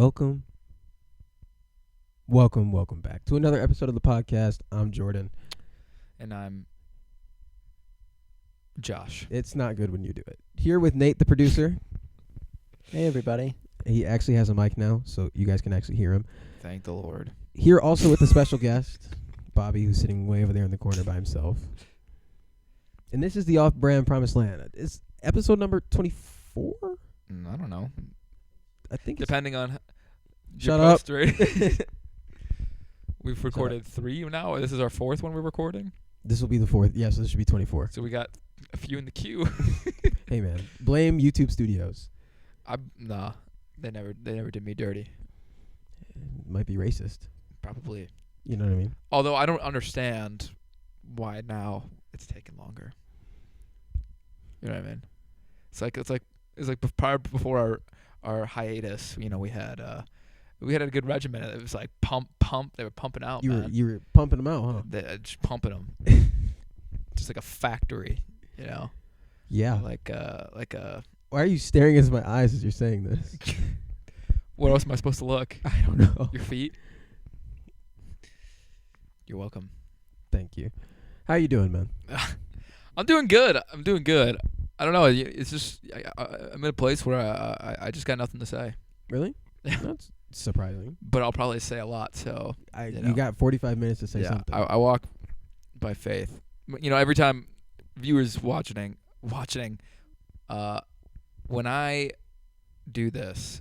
Welcome back to another episode of the podcast. I'm Jordan. And I'm Josh. It's not good when you do it. Here with Nate, the producer. Hey, everybody. He actually has a mic now, so you guys can actually hear him. Thank the Lord. Here also with a special guest, Bobby, who's sitting way over there in the corner by himself. And this is the Off-Brand Promised Land. It's episode number 24? I don't know. I think Depending on Shut up. We've recorded 3 now. This is our 4th one we're recording. This will be the 4th. Yeah, so this should be 24. So we got a few in the queue. Hey, man. Blame YouTube Studios. Nah. They never did me dirty. Might be racist. Probably. You know what I mean? Although I don't understand why now it's taking longer. You know what I mean? It's like before our hiatus, we had a good regimen. It was like pump. They were pumping out. You were pumping them out, huh? They just pumping them, just like a factory, Yeah. Like a. Why are you staring into my eyes as you're saying this? What else am I supposed to look? I don't know. Your feet. You're welcome. Thank you. How you doing, man? I'm doing good. I don't know. It's just I'm in a place where I just got nothing to say. Really? That's surprising. But I'll probably say a lot. So You got 45 minutes to say something. I walk by faith. Every time viewers watching, when I do this,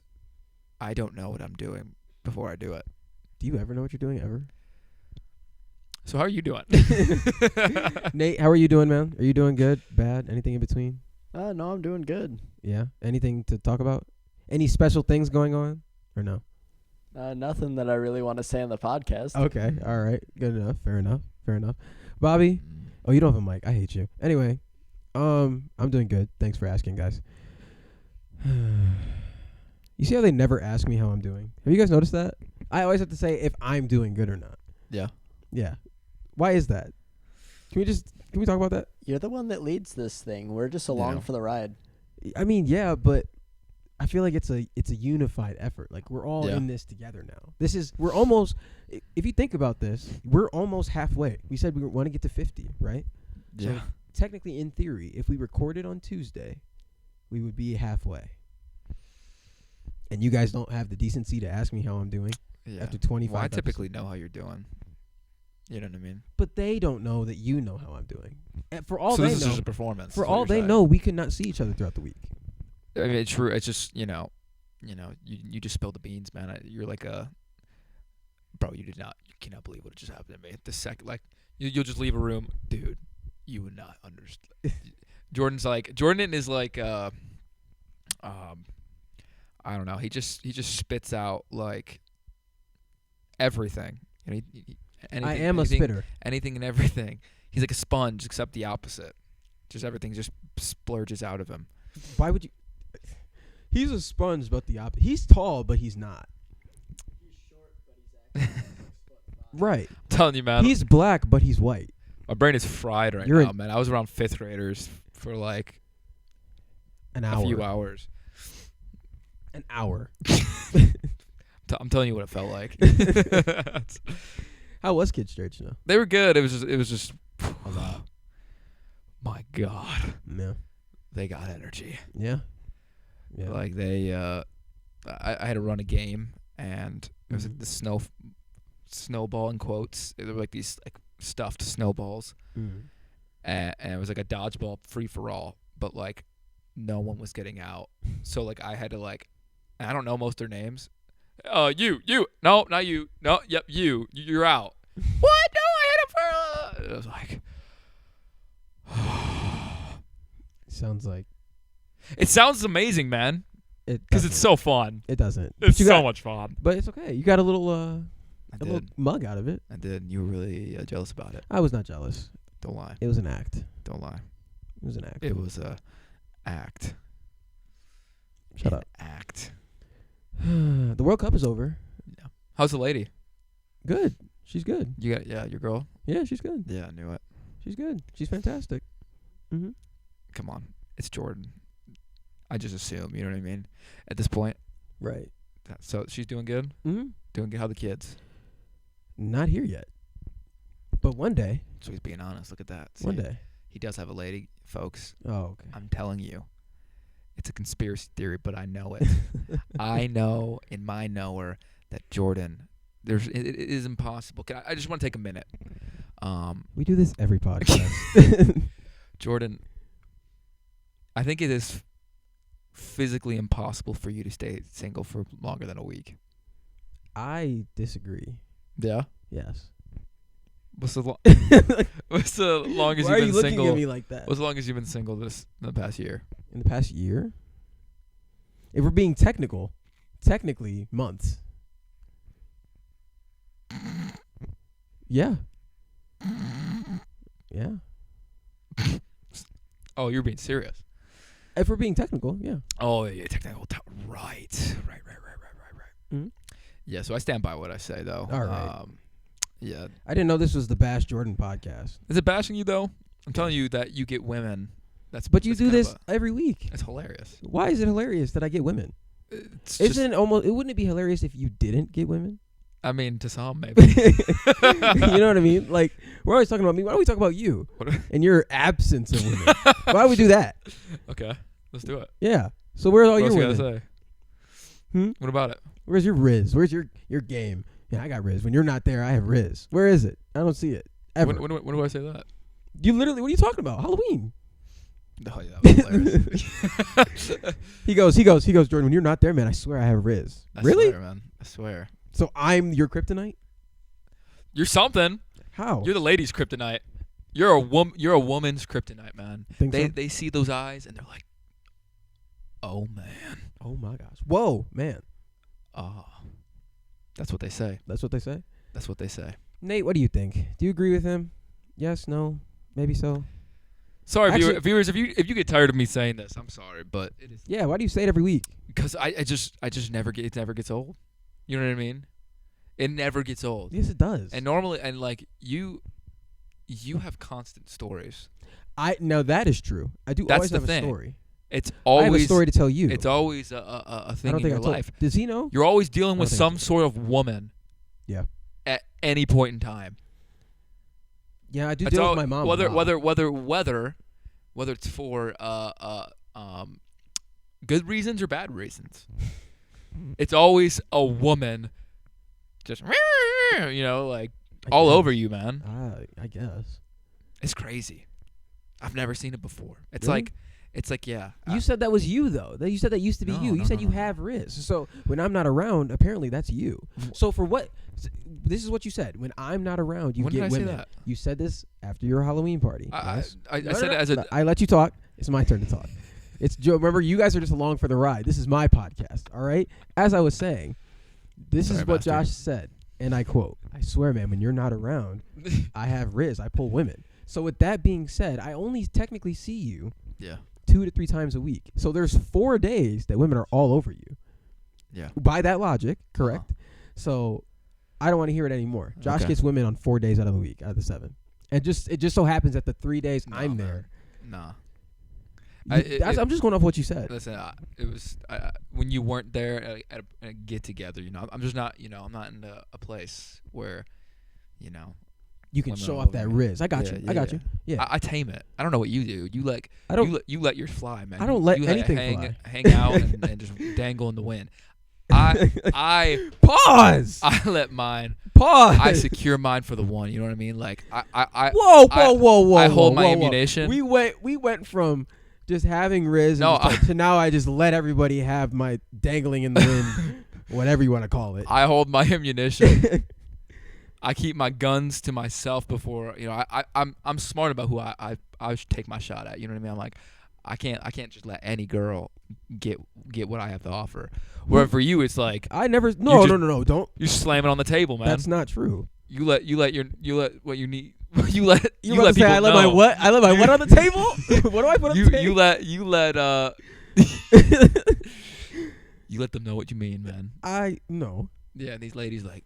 I don't know what I'm doing before I do it. Do you ever know what you're doing, ever? So how are you doing? Nate, how are you doing, man? Are you doing good, bad, anything in between? No, I'm doing good. Yeah? Anything to talk about? Any special things going on or no? Nothing that I really want to say on the podcast. Okay. All right. Good enough. Fair enough. Bobby? Oh, you don't have a mic. I hate you. Anyway, I'm doing good. Thanks for asking, guys. You see how they never ask me how I'm doing? Have you guys noticed that? I always have to say if I'm doing good or not. Yeah. Yeah. Why is that? Can we talk about that? You're the one that leads this thing. We're just along for the ride. I mean, yeah, but I feel like it's a unified effort. Like we're all in this together now. We're almost, if you think about this, we're almost halfway. We said we want to get to 50, right? Yeah. So technically, in theory, if we recorded on Tuesday, we would be halfway. And you guys don't have the decency to ask me how I'm doing after 25 Well, I episodes. typically know how you're doing. You know what I mean? But they don't know that you know how I'm doing. And for all So they this is know, just a performance. for is what all you're they saying. know, we could not see each other throughout the week. I mean, it's true. It's just you just spilled the beans, man. You're like bro. You cannot believe what just happened to me. The second, like, you'll just leave a room, dude. You would not understand. Jordan is like I don't know. He just spits out like everything. I am a spitter. Anything and everything. He's like a sponge, except the opposite. Just everything just splurges out of him. Why would you? He's a sponge, but the opposite. He's tall, but he's not. He's short, but he's actually Right. I'm telling you, man. He's black, but he's white. My brain is fried right now, man. I was around 5th graders for like an hour. A few hours. An hour. I'm telling you what it felt like. How was Kids Church? They were good. It was just. My God. Yeah. They got energy. Yeah. Yeah. Like they, I had to run a game, and it was like the snowball in quotes. They were like these like stuffed snowballs, and it was like a dodgeball free for all. But like, no one was getting out, so like I had to like, I don't know most of their names. You, no, not you, no, yep, you're out. What? No, I hit him for. It was like. It sounds amazing, man. Because it's so fun. It doesn't. It's so much fun. But it's okay. You got a little little mug out of it. I did. You were really jealous about it. I was not jealous. Don't lie. It was an act. Don't lie. It was an act. It was a act. Shut up. Act. The World Cup is over. Yeah. How's the lady? Good. She's good. You got your girl? Yeah, she's good. Yeah, I knew it. She's good. She's fantastic. Mm-hmm. Come on. It's Jordan. I just assume, you know what I mean? At this point. Right. So she's doing good. Mm-hmm. Doing good. How the kids? Not here yet, but one day. So he's being honest. Look at that. See, One day. he does have a lady, folks. Oh, okay. I'm telling you, it's a conspiracy theory, but I know it. I know in my knower that Jordan. It is impossible. I just want to take a minute. We do this every podcast. Jordan, I think it is physically impossible for you to stay single for longer than a week. I disagree. Yeah. Yes. What's the longest Why you've are you been looking single? at me like that? What's the longest you've been single in the past year? In the past year? If we're being technically months. Yeah. Yeah. Oh, you're being serious. If we're being technical, yeah. Oh, yeah, technical. Right. Mm-hmm. Yeah, so I stand by what I say, though. All right. Yeah. I didn't know this was the Bash Jordan podcast. Is it bashing you, though? I'm telling you that you get women. But you do this every week. It's hilarious. Why is it hilarious that I get women? It's Wouldn't it be hilarious if you didn't get women? I mean, to some, maybe. You know what I mean? Like, we're always talking about me. Why don't we talk about you and your absence of women? Why would we do that? Okay, let's do it. Yeah. So where's all What your else you women? gotta say? What about it? Where's your Riz? Where's your game? Yeah, I got Riz. When you're not there, I have Riz. Where is it? I don't see it. Ever. When do I say that? You literally, what are you talking about? Halloween. Oh, yeah, that was hilarious. He goes, Jordan, when you're not there, man, I swear I have Riz. Really? Swear, man. I swear. So I'm your kryptonite? You're something. How? You're the lady's kryptonite. You're a woman's kryptonite, man. Think so? They see those eyes and they're like, oh man. Oh my gosh. Whoa, man. Oh. That's what they say. That's what they say? That's what they say. Nate, what do you think? Do you agree with him? Yes, no, maybe so? Sorry, Actually, viewers, if you get tired of me saying this, I'm sorry, but it is Yeah, why do you say it every week? because I just never it never gets old. You know what I mean? It never gets old. Yes, it does. And normally, and like you have constant stories. Now that is true. I do That's always the have thing. a story. It's always I have a story to tell you. It's always a I thing don't in think your I told. life. Does he know? You're always dealing with think I some told. sort of woman. Yeah. At any point in time. Yeah, I do That's deal all, with my mom. Whether a lot. whether it's for good reasons or bad reasons. It's always a woman just like I all guess. over you, man. I guess. It's crazy. I've never seen it before. It's Really? like yeah. You said that was you though. You said that used to be No, you. You no, said no, you no. have Riz. So when I'm not around, apparently that's you. So for what? This is what you said. When I'm not around, you When get did I say women. that? You said this after your Halloween party. I No, said no, it as no. a I let you talk. It's my turn to talk. It's Joe. Remember, you guys are just along for the ride. This is my podcast. All right. As I was saying, this Sorry, is what bastard. Josh said, and I quote: "I swear, man, when you're not around, I have Riz. I pull women." So with that being said, I only technically see you yeah. 2 to 3 times a week. So there's 4 days that women are all over you. Yeah. By that logic, correct? So I don't want to hear it anymore. Josh Okay. gets women on 4 days out of the week, out of the 7. And it just so happens that the 3 days No, I'm man. there. Nah. I'm just going off what you said. Listen, it was when you weren't there at a get together. I'm just not. I'm not in a place where, You can women show all off over that me. Riz. I got Yeah, you. yeah, I got yeah. you. Yeah. I tame it. I don't know what you do. You like I don't. you let yours fly, man. I don't let you anything hang out and just dangle in the wind. I Pause. let mine. Pause. I secure mine for the one. You know what I mean? Like I Whoa. I hold my whoa. ammunition. We went from just having Riz No, to now I just let everybody have my dangling in the wind, whatever you want to call it. I hold my ammunition. I keep my guns to myself before I'm smart about who I should take my shot at. You know what I mean? I'm like I can't just let any girl get what I have to offer. Where for you it's like I never. No. Don't. you slam it on the table, man. That's not true. You let what you need. You let You let about to say people I let know. my what? I let my what on the table? What do I put on the table? You let them know what you mean, man. I no. Yeah, and these ladies like,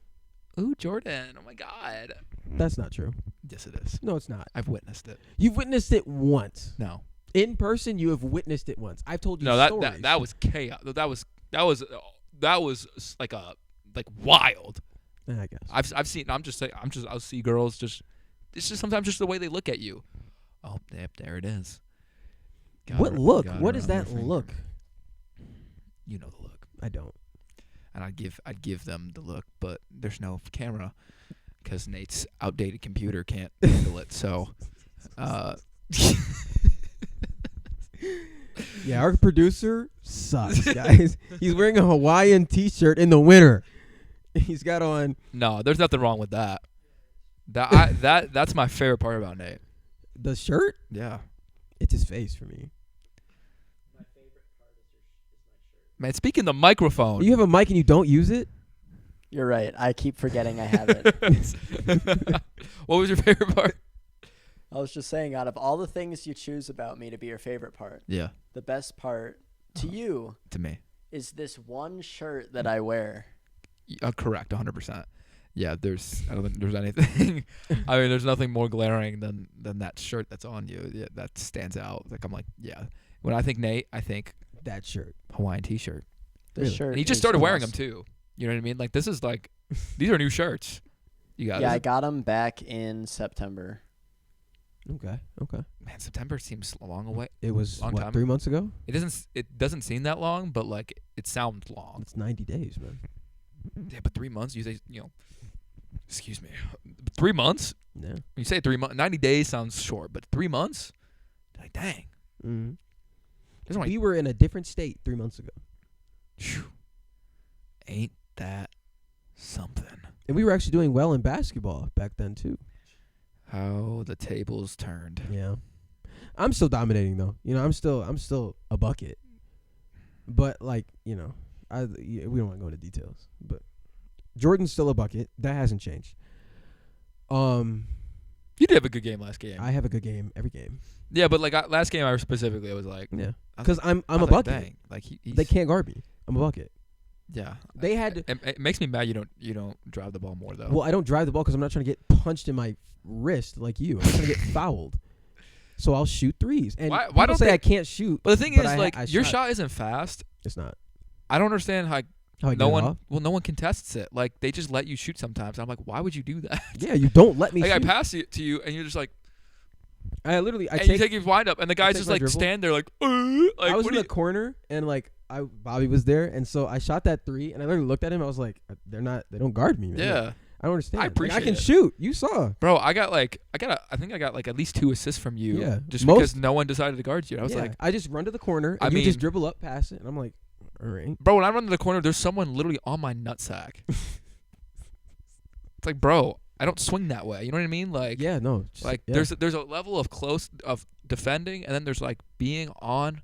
ooh, Jordan, oh my God. That's not true. Yes, it is. No, it's not. I've witnessed it. You've witnessed it once. No. In person, you have witnessed it once. I've told you No, stories. that was chaos. That was that was like wild. Yeah, I guess. I've seen. I'll see girls just. It's just sometimes just the way they look at you. Oh, yep, there it is. What look? What is that look? You know the look. I don't. And I'd give them the look, but there's no camera because Nate's outdated computer can't handle it. So, yeah, our producer sucks, guys. He's wearing a Hawaiian T-shirt in the winter. He's got on. No, there's nothing wrong with that. That's my favorite part about Nate. The shirt? Yeah. It's his face for me. My favorite part is my shirt. Man, speaking the microphone. You have a mic and you don't use it? You're right. I keep forgetting I have it. What was your favorite part? I was just saying, out of all the things you choose about me to be your favorite part, Yeah. the best part to you To me. is this one shirt that I wear. Correct, 100%. Yeah, I don't think there's anything. I mean, there's nothing more glaring than that shirt that's on you. Yeah, that stands out. Like I'm like, yeah. When I think Nate, I think that shirt, Hawaiian T-shirt. This Really? shirt. And he just is started the wearing most- them too. You know what I mean? Like this is like, these are new shirts. You got Yeah, I got them back in September. Okay. Man, September seems a long away. It was Long what, time. 3 months ago? It doesn't seem that long, but like it sounds long. It's 90 days, man. Yeah, but 3 months. You say, excuse me, 3 months. Yeah. When you say 3 months, 90 days sounds short, but 3 months, like dang. Mm-hmm. There's only We were in a different state 3 months ago, Phew. Ain't that something? and we were actually doing well in basketball back then too. How the tables turned. Yeah. I'm still dominating though. I'm still a bucket. But like, we don't want to go into details. But Jordan's still a bucket. That hasn't changed. You did have a good game last game. I have a good game every game. Yeah, but like last game, I specifically I was like, Yeah. I was Because I'm I a was bucket. Like, dang. Like he's, They can't guard me. I'm a bucket. Yeah. They had to. It makes me mad you don't drive the ball more though. Well, I don't drive the ball because I'm not trying to get punched in my wrist like you. I'm trying to get fouled. So I'll shoot threes. And Why people don't say they- I can't shoot. But the thing but is, I like, your shot. shot isn't fast. It's not. I don't understand how How I no get it one. off. Well, no one contests it. Like they just let you shoot sometimes. I'm like, why would you do that? Yeah, you don't let me Like I shoot. pass it to you, and you're just like, I and you take take your wind up, and the guys take just my like dribble. stand there like, like I was what in do the corner and like Bobby was there, and so I shot that three, and I literally looked at him. I was like, they don't guard me, man. yeah. I don't understand. I Like, appreciate I can it. shoot. You saw. Bro, I think I got like at least 2 assists from you. Yeah. Just Most- because no one decided to guard you. I was Yeah, like, I just run to the corner, I and you just mean- dribble up, pass it, and I'm like, all right. bro, when I run to the corner, there's someone literally on my nutsack. It's like, bro, I don't swing that way. You know what I mean? Like, Yeah, no. just- like yeah. there's a level of of defending, and then there's like being on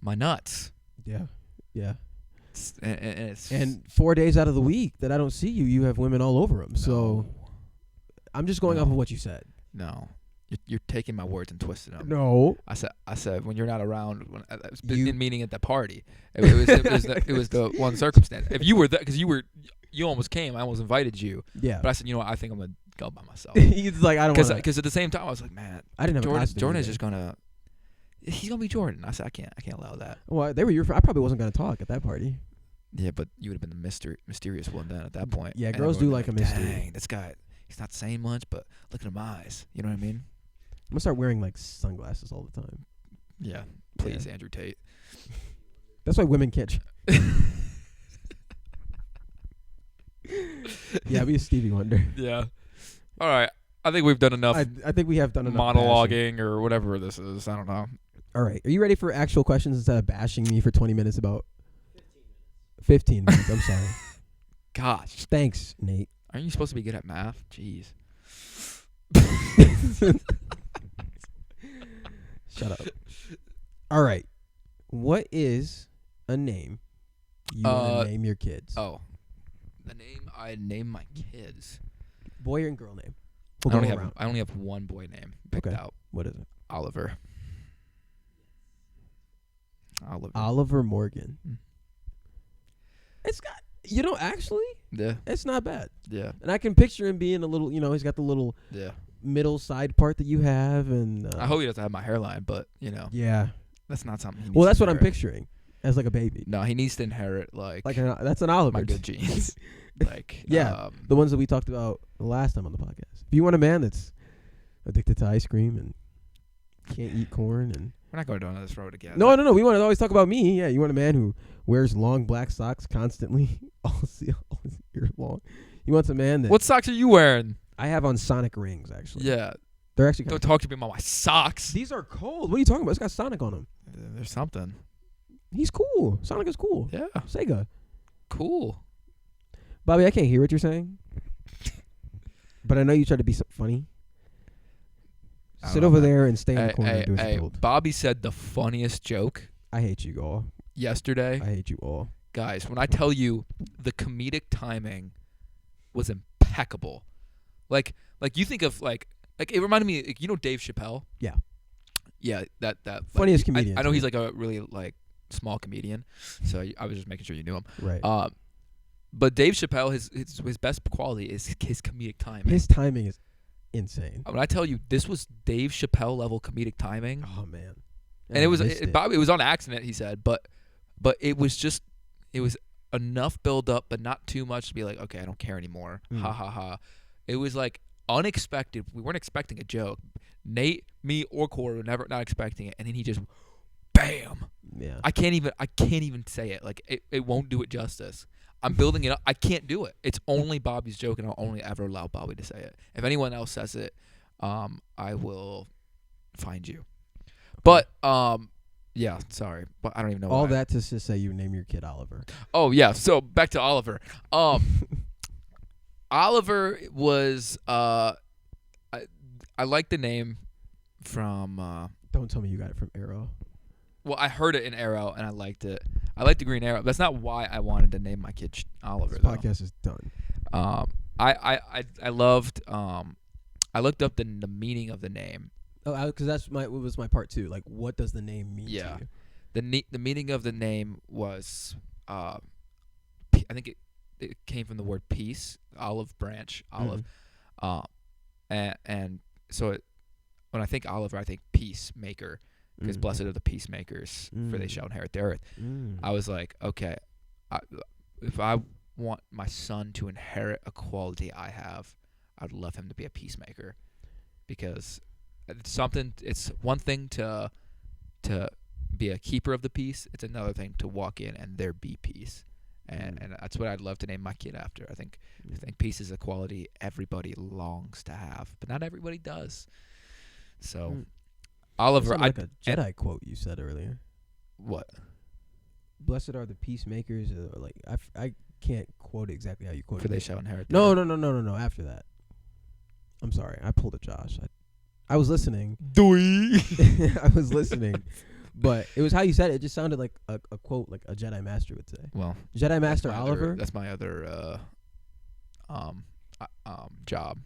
my nuts. Yeah. And it's And 4 days out of the week that I don't see you, you have women all over them. So I'm just going No. off of what you said. no. You're taking my words and twisting them. No. I said when you're not around, when You- in meaning at the party, it was the one circumstance. If you were there, because you almost came, I almost invited you, Yeah. but I said, you know what, I think I'm gonna go by myself. He's like, I don't want to. Because at the same time, I was like, man, I didn't have a class to do Jordan is today. just gonna, he's gonna be Jordan. I said, I can't allow that. Well, they were your. I probably wasn't going to talk at that party. Yeah, but you would have been the mysterious one then at that point. Yeah, And girls everyone do would be like a mystery. Dang, this guy, he's not saying much, but look at him eyes. You know what I mean? I'm gonna start wearing like sunglasses all the time. Yeah. Please, Andrew Tate. That's why women catch. Yeah, be a Stevie Wonder. Yeah. All right. I think we've done enough I think we have done enough bashing. monologuing or whatever this is. I don't know. All right, are you ready for actual questions instead of bashing me for 20 minutes about 15 minutes? I'm sorry. Gosh. Thanks, Nate. Aren't you supposed to be good at math? Jeez. Shut up. All right. What is a name you want to name your kids? Oh. The name I name my kids. Boy and girl name. I We'll only go have around. I only have one boy name picked Okay. out. What is it? Oliver. Oliver. Oliver Morgan. Mm. It's got, actually, Yeah. it's not bad. Yeah. And I can picture him being a little, he's got the little Yeah. middle side part that you have. And I hope he doesn't have my hairline, but Yeah. that's not something. He needs Well, to that's what I'm wear. picturing. as like a baby. No, he needs to inherit like That's an Oliver. my good genes. Like the ones that we talked about the last time on the podcast. If you want a man that's addicted to ice cream and can't eat corn and we're not going down this road again. No. We want to always talk about me. Yeah, you want a man who wears long black socks constantly all year long. You want a man that What socks are you wearing? I have on Sonic rings actually. Yeah. They're actually Don't talk to me about my socks. These are cold. What are you talking about? It's got Sonic on them. There's something. He's cool. Sonic is cool. Yeah. Sega. Cool. Bobby, I can't hear what you're saying. But I know you try to be funny. Sit over there and stay in the corner and do as you're told. Bobby said the funniest joke I hate you all. Yesterday. I hate you all. Guys, when I tell you the comedic timing was impeccable. Like you think of like it reminded me, like, you know Dave Chappelle? Yeah. Yeah, that funniest comedian. I know he's like a really like small comedian, so I was just making sure you knew him. Right. But Dave Chappelle, his best quality is his comedic timing. His timing is insane. When I tell you this was Dave Chappelle level comedic timing. Oh man. And it was on accident, he said, but it was enough build up, but not too much to be like, okay, I don't care anymore. Ha ha ha. It was like unexpected. We weren't expecting a joke. Nate, me, or Corey were not expecting it, and then he just, bam. Yeah. I can't even say it. Like it won't do it justice. I'm building it up. I can't do it. It's only Bobby's joke, and I'll only ever allow Bobby to say it. If anyone else says it, I will find you. But yeah, sorry, but I don't even know. All that to just say you name your kid Oliver. Oh yeah, so back to Oliver. Oliver was I like the name from. Don't tell me you got it from Arrow. Well, I heard it in Arrow and I liked it. I liked the Green Arrow. That's not why I wanted to name my kid Oliver. This podcast is done. I loved. I looked up the meaning of the name. Oh, because what was my part two. Like, what does the name mean? Yeah, to you? The meaning of the name was I think it came from the word peace, olive branch, olive, and so when I think Oliver, I think peacemaker, because blessed are the peacemakers, for they shall inherit the earth. I was like, okay, if I want my son to inherit a quality I have, I'd love him to be a peacemaker, because it's one thing to be a keeper of the peace. It's another thing to walk in and there be peace. And that's what I'd love to name my kid after. I think peace is a quality everybody longs to have, but not everybody does. So, Oliver, like a Jedi quote you said earlier. What? Blessed are the peacemakers, or like I can't quote exactly how you quote it. For they shall inherit. No. After that, I'm sorry, I pulled a Josh. I was listening. I was listening. But it was how you said it. It just sounded like a quote, like a Jedi Master would say. Well, Jedi Master Oliver. That's my other job,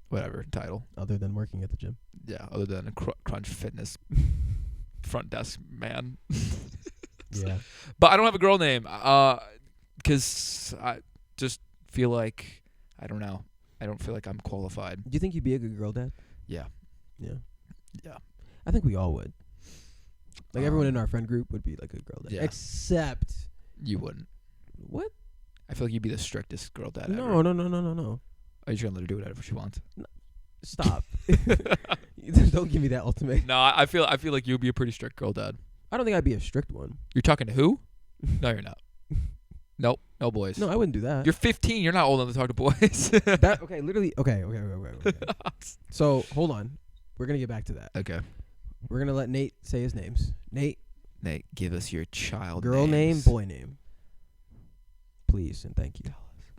whatever title. Other than working at the gym. Yeah, other than a Crunch Fitness front desk man. Yeah. But I don't have a girl name, because I just feel like, I don't know. I don't feel like I'm qualified. Do you think you'd be a good girl dad? Yeah. Yeah. Yeah. I think we all would. Like everyone in our friend group would be like a girl dad. Yeah. Except you wouldn't. What? I feel like you'd be the strictest girl dad ever. No. Are you just gonna let her do whatever she wants? No. Stop. Don't give me that ultimatum. No, I feel like you'd be a pretty strict girl dad. I don't think I'd be a strict one. You're talking to who? No, you're not. Nope, no boys. No, I wouldn't do that. You're 15. You're not old enough to talk to boys. Okay. So hold on. We're gonna get back to that. Okay. We're gonna let Nate say his names. Nate, give us your child girl names. name, boy name, please, and thank you.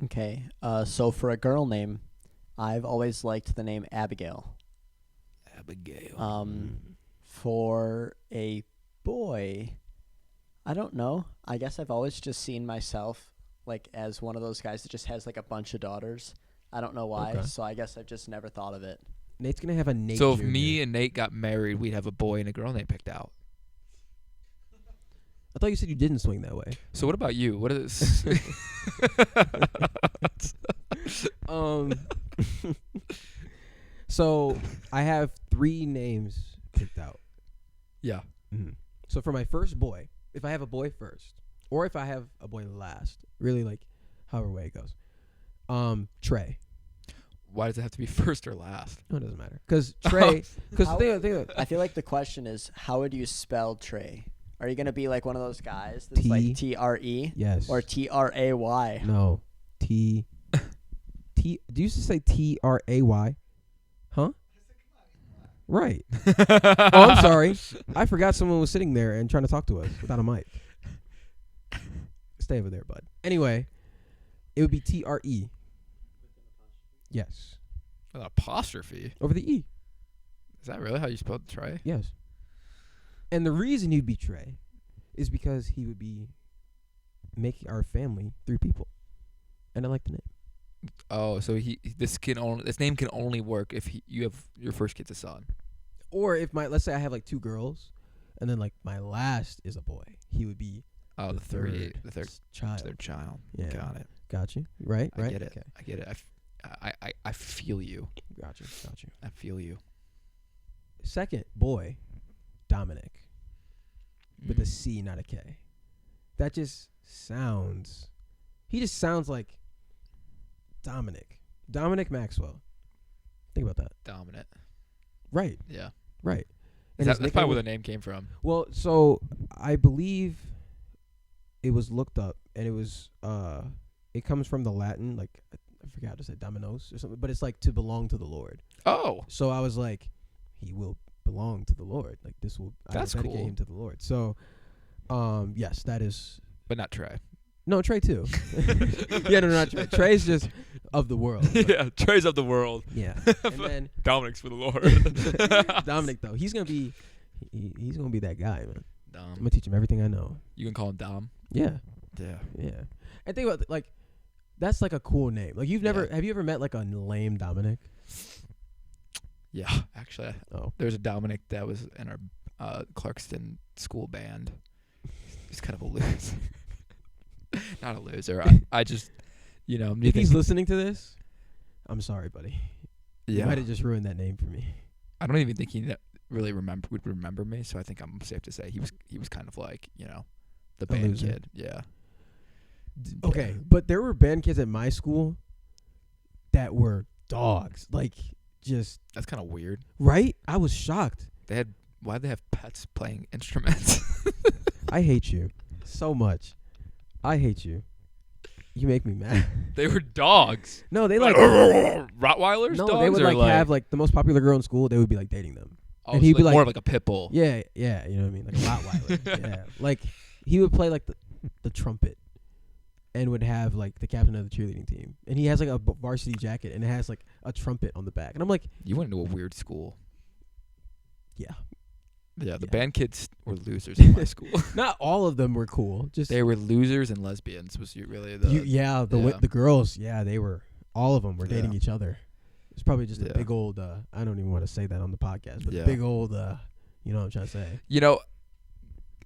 Okay. So for a girl name, I've always liked the name Abigail. For a boy, I don't know. I guess I've always just seen myself like as one of those guys that just has like a bunch of daughters. I don't know why. Okay. So I guess I've just never thought of it. Nate's gonna have a Nate. So if Jr. me and Nate got married, we'd have a boy and a girl name picked out. I thought you said you didn't swing that way. So what about you? What is? So I have 3 names picked out. Yeah. Mm-hmm. So for my first boy, if I have a boy first, or if I have a boy last, really like however way it goes. Trey. Why does it have to be first or last? No, it doesn't matter. Because Trey. Because I feel like the question is, how would you spell Trey? Are you gonna be like one of those guys that's like TRE? Yes. Or TRAY? No. T. Do you used to say TRAY? Huh? Right. Oh, I'm sorry. I forgot someone was sitting there and trying to talk to us without a mic. Stay over there, bud. Anyway, it would be TRE. Yes. An apostrophe. Over the E. Is that really how you spelled Trey? Yes. And the reason he'd be Trey is because he would be making our family 3 people. And I like the name. Oh, so this name can only work if you have your first kid's a son. Or if let's say I have like 2 girls, and then like my last is a boy, he would be the third child. Third child. Yeah. Got it. Got you. Right. I get it. Okay. I get it. I feel you. Got you. I feel you. Second boy, Dominic, with a C, not a K. That just sounds. He just sounds like Dominic Maxwell. Think about that. Dominant. Right. Yeah. Right. And that's probably where the name came from. Well, so I believe it was looked up, and it was it comes from the Latin, like I forgot how to say Dominos or something, but it's like to belong to the Lord. Oh. So I was like, he will belong to the Lord. Like this will That's dedicate cool. him to the Lord. So yes, that is. But not Trey. No, Trey too. Yeah, no, not Trey. Trey's just of the world. Yeah, Trey's of the world. Yeah, and then Dominic's for the Lord. Dominic though, he's gonna be that guy, man. Dom. I'm gonna teach him everything I know. You can call him Dom. Yeah, Yeah. yeah. And think about like that's like a cool name. Like have you ever met like a lame Dominic? Yeah, actually. Oh, there's a Dominic that was in our Clarkston school band. He's kind of a loser. Not a loser. I just, if he's listening to this, I'm sorry, buddy. Yeah. You might have just ruined that name for me. I don't even think he really would remember me, so I think I'm safe to say he was kind of like, the band loser. kid. Yeah. Okay, Yeah. but there were band kids at my school that were dogs. Like, just... That's kind of weird. Right? I was shocked. Why'd they have pets playing instruments? I hate you so much. I hate you. You make me mad. They were dogs. No, they like... Rottweilers? No, dogs, they would or like have like the most popular girl in school. They would be like dating them. Oh, and so he'd be like more of like a pit bull. Yeah, you know what I mean? Like a Rottweiler. Yeah. Like, he would play like the trumpet and would have like the captain of the cheerleading team. And he has like a varsity jacket and it has like a trumpet on the back. And I'm like... You went into a weird school. Yeah. Yeah, the Yeah. band kids were losers in my school. Not all of them were cool. Just They were losers and lesbians. Was really the the girls, they were, all of them were dating Yeah. each other. It's probably just a Yeah. big old, I don't even want to say that on the podcast, but Yeah. big old, you know what I'm trying to say.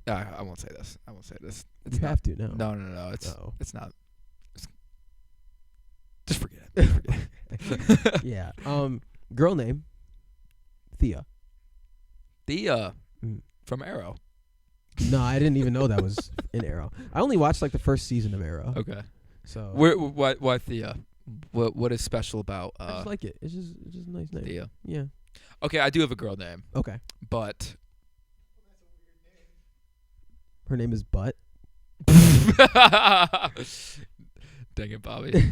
I won't say this. It's You not, have to now. No. Uh-oh. It's not. Just forget it. Yeah. Girl name, Thea. Thea Mm. from Arrow. No, I didn't even know that was in Arrow. I only watched like the first season of Arrow. Okay. So Why Thea? What is special about I just like it. It's just a nice name. Thea? Yeah. Okay, I do have a girl name, Okay. but Her name is Butt. dang it, Bobby.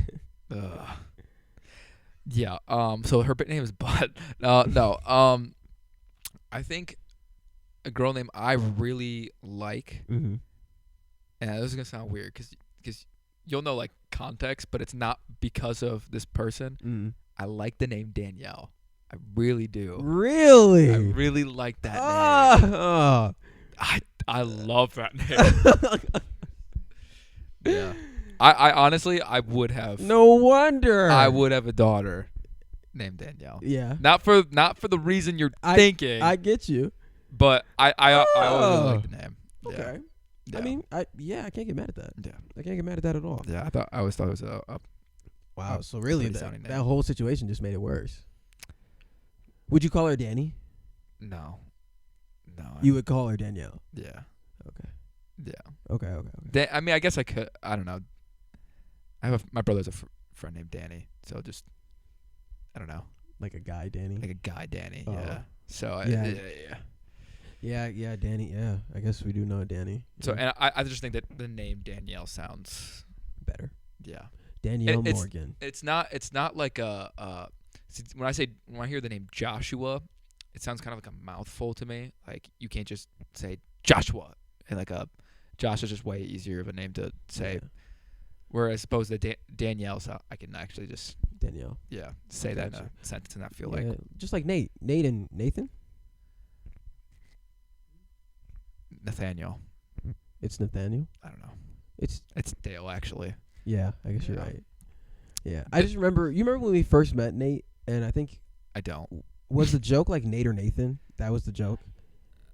Yeah. So her name is Butt. No. I think a girl name I really like, Mm-hmm. and this is gonna sound weird because you'll know like context, but it's not because of this person. Mm. I like the name Danielle. I really do. Really? I really like that name. Oh. I love that name. Yeah. I honestly I would have No wonder. I would have a daughter named Danielle. Yeah. Not for the reason you're thinking. I get you. but I always Oh. really like the name. Okay. Yeah. I mean, I can't get mad at that. Yeah. I can't get mad at that at all. Yeah, I always thought it was a Wow. So really, pretty sounding that name. whole situation just made it worse. Would you call her Danny? no. You would call her Danielle. Yeah. Okay. Yeah. Okay. I mean, I guess I could. I don't know. My brother's a friend named Danny, so just I don't know, Like a guy, Danny. like a guy Danny. Oh. Yeah. So Yeah. yeah. Danny. Yeah, I guess we do know Danny. So Yeah. and I just think that the name Danielle sounds Better. yeah. Danielle It's- Morgan. It's not like a see, when I hear the name Joshua, it sounds kind of like a mouthful to me. Like you can't just say Joshua, and like a Josh is just way easier of a name to say. Yeah. Whereas I suppose the Danielle, so I can actually just Danielle. say that in Gotcha. a sentence and not feel Yeah, like just like Nate and Nathan. Nathaniel. It's Nathaniel. I don't know. It's It's Dale actually. yeah. I guess you're Yeah. right. Yeah, I just remember. You remember when we first met Nate, and I think I don't. was the joke like Nate or Nathan? That was the joke.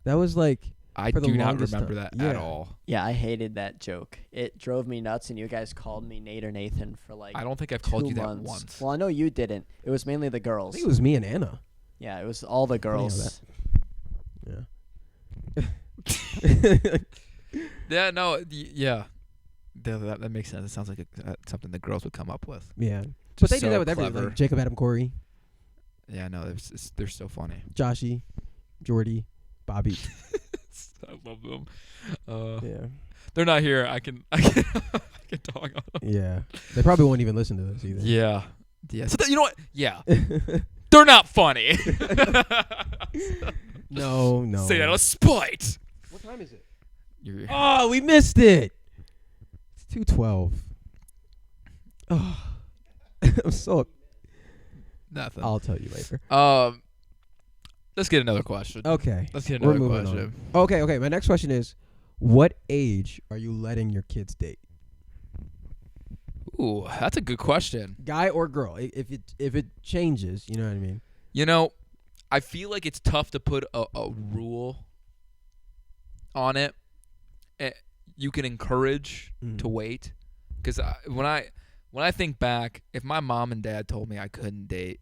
That was like I for the do not longest remember time. that at Yeah. all. Yeah, I hated that joke. It drove me nuts, and you guys called me Nate or Nathan for like I don't think I've 2 called you that months. once. Well, I know you didn't. It was mainly the I girls. think it was me and Anna. Yeah, it was all the girls. Yeah. Yeah, no, yeah. That makes sense. It sounds like something the girls would come up with. Yeah. But Just they do so that with everything. clever. Like Jacob, Adam, Corey, Yeah, no, they're so funny. Joshy, Jordy, Bobby. I love them. Yeah. They're not here. I can I can talk on them. Yeah. They probably won't even listen to this either. Yeah. Yeah. So you know what? Yeah. They're not funny. No. Say that out of spite. What time is it? You're, Oh, we missed it. It's 2:12. Oh. I'm so. nothing. I'll tell you later. Let's get another question. Okay. Let's get We're another moving question. on. Okay. My next question is, what age are you letting your kids date? Ooh, that's a good question. Guy or girl? If it changes, you know what I mean. You know, I feel like it's tough to put a rule on it. You can encourage to wait, because when I think back, if my mom and dad told me I couldn't date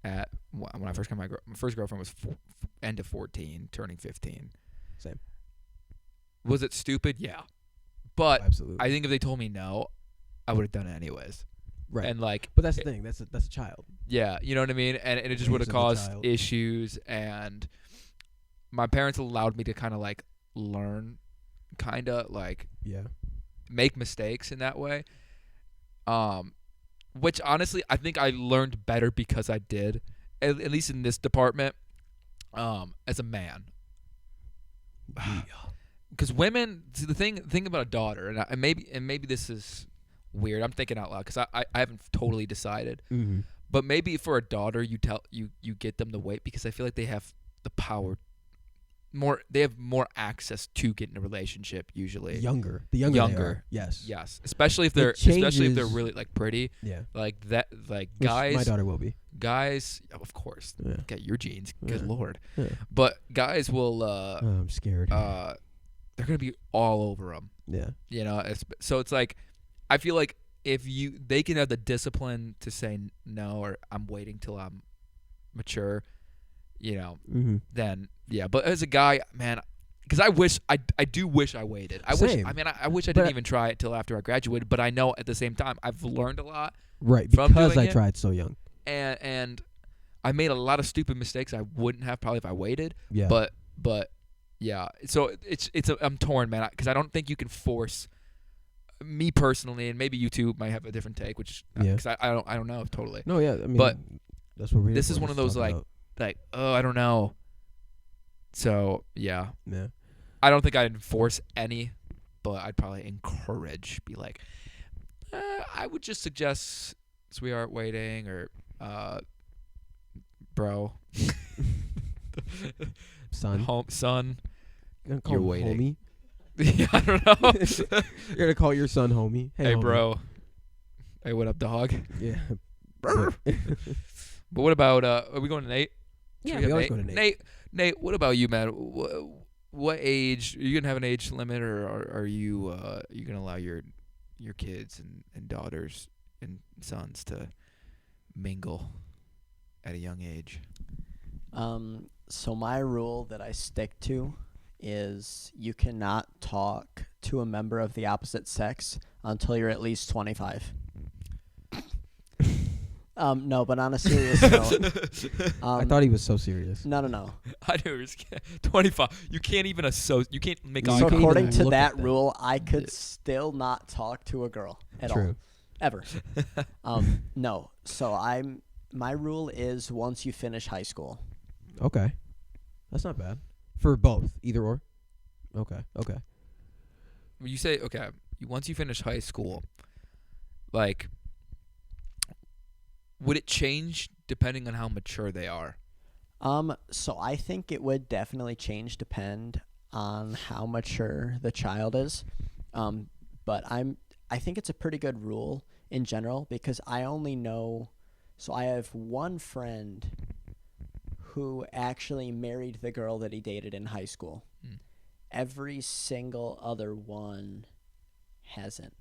at when I first got my first girlfriend was end of 14, turning 15. Same. Was it stupid? Yeah, but Absolutely. I think if they told me no, I would have done it anyways. Right. And like, But that's the thing. That's a child. yeah, you know what I mean? And it just would have Age of the caused child. issues. And my parents allowed me to kind of like learn, kind of like Yeah. make mistakes in that way. Which honestly, I think I learned better because I did, at least in this department, as a man. Because women, see, the thing about a daughter, and maybe this is weird. I'm thinking out loud because I haven't totally decided. Mm-hmm. But maybe for a daughter, you get them to wait because I feel like they have the power more. They have more access to get in a relationship usually. The younger they are. Yes. Yes, especially if It they're really like pretty. Yeah. Like that, like Which guys. my daughter will be. Guys, of course, Yeah. get your genes. Good Yeah. lord. Yeah. But guys will. I'm scared. They're gonna be all over them. Yeah. You know, so it's like, I feel like if they can have the discipline to say no, or I'm waiting till I'm mature, you know, Mm-hmm. then yeah. But as a guy, man, because I do wish I waited. I Same. wish I But didn't even try it till after I graduated. But I know at the same time I've learned a lot, Right. From Because doing I it. tried so young. and I made a lot of stupid mistakes I wouldn't have probably if I waited. Yeah. But yeah, so I'm torn, man, because I don't think you can force me personally, and maybe you two might have a different take, which Yeah. because I don't know totally. No. Yeah. I mean. But that's what we're. this here is for, one of to those, talk like- about. Like, oh, I don't know. So yeah, Yeah. I don't think I'd enforce any, but I'd probably encourage. Be like, I would just suggest sweetheart waiting, or bro, Son. son. You're gonna call You're him waiting. homie. Yeah, I don't know. You're gonna call your son homie. Hey, homie. bro. Hey, what up, dog? Yeah. But what about are we going to Nate? Should Yeah, get we always go to Nate. Nate, what about you, man? What age are you gonna have an age limit, or are you gonna allow your kids and daughters and sons to mingle at a young age? So my rule that I stick to is you cannot talk to a member of the opposite sex until you're at least 25. No, but on a serious note, I thought he was so serious. No. I knew he was 25. You can't even you can't make eye So contact. according to look that at them. rule, I could still not talk to a girl at all, True. ever. No. So my rule is once you finish high school. Okay. That's not bad. For both, either or. Okay. You say, okay, once you finish high school, like, would it change depending on how mature they are? So I think it would definitely change depend on how mature the child is. But I think it's a pretty good rule in general because I only know, so I have one friend who actually married the girl that he dated in high school. Every single other one hasn't.